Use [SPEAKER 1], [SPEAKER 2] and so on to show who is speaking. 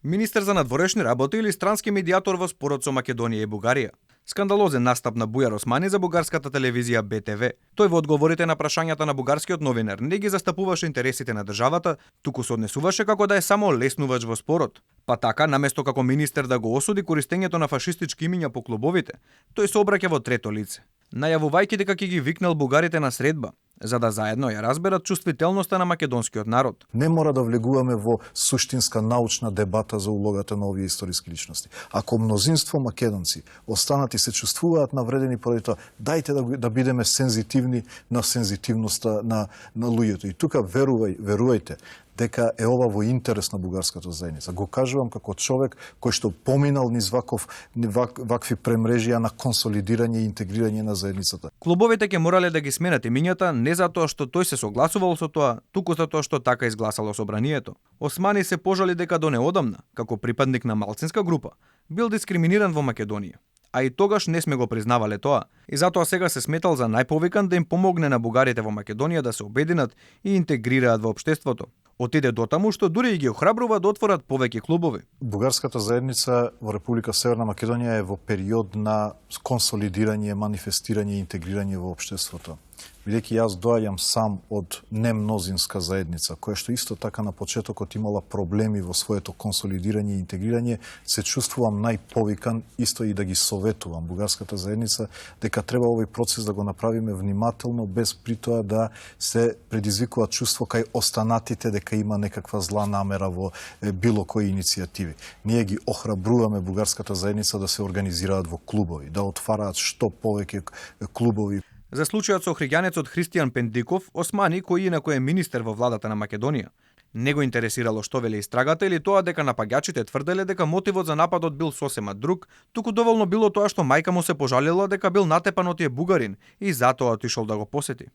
[SPEAKER 1] Министер за надворешни работи или странски медиатор во спорот со Македонија и Бугарија. Скандалозен настап на Бујар Османи за бугарската телевизија БТВ. Тој во одговорите на прашањата на бугарскиот новинар не ги застапуваше интересите на државата, туку се однесуваше како да е само леснувач во спорот. Па така, наместо како министер да го осуди користењето на фашистички имиња по клубовите, тој се обраќа во трето лице, најавувајќи дека ќе ги викнал бугарите на средба, за да заедно ја разберат чувствителноста на македонскиот народ.
[SPEAKER 2] Не мора да влегуваме во суштинска научна дебата за улогата на овие историски личности. Ако мнозинство македонци останат и се чувствуваат навредени поради тоа, дајте да бидеме сензитивни на сензитивноста на луѓето. И тука верувајте дека е ова во интерес на бугарската заедница. Го кажувам како човек кој што поминал низ вакви премрежија на консолидирање и интегрирање на заедницата.
[SPEAKER 1] Клубовите ќе морале да ги сменат имињата не затоа што тој се согласувал со тоа, туку затоа што така изгласало собранието. Османи се пожали дека до неодамна, како припадник на малцинска група, бил дискриминиран во Македонија. А и тогаш не сме го признавале тоа. И затоа сега се сметал за најповикан да им помогне на бугарите во Македонија да се обединат и интегрираат во општеството. Отиде дотаму што дури и ги охрабрува да отворат повеќе клубови.
[SPEAKER 2] Бугарската заедница во Република Северна Македонија е во период на консолидирање, манифестирање и интегрирање во општеството. Бидејќи јас доаѓам сам од немнозинска заедница, која што исто така на почетокот имала проблеми во своето консолидирање и интегрирање, се чувствувам најповикан исто и да ги советувам бугарската заедница дека треба овој процес да го направиме внимателно, без при тоа да се предизвикува чувство кај останатите дека има некаква зла намера во било кои иницијативи. Ние ги охрабруваме бугарската заедница да се организираат во клубови, да отвараат што повеќе клубови.
[SPEAKER 1] За случајот со хриѓанецот Христијан Пендиков, Османи, кој инаку е министер во владата на Македонија, не го интересирало што веле истрагата или тоа дека напаѓачите тврделе дека мотивот за нападот бил сосема друг, туку доволно било тоа што мајка му се пожалила дека бил натепан од тие бугарин и затоа отишол да го посети.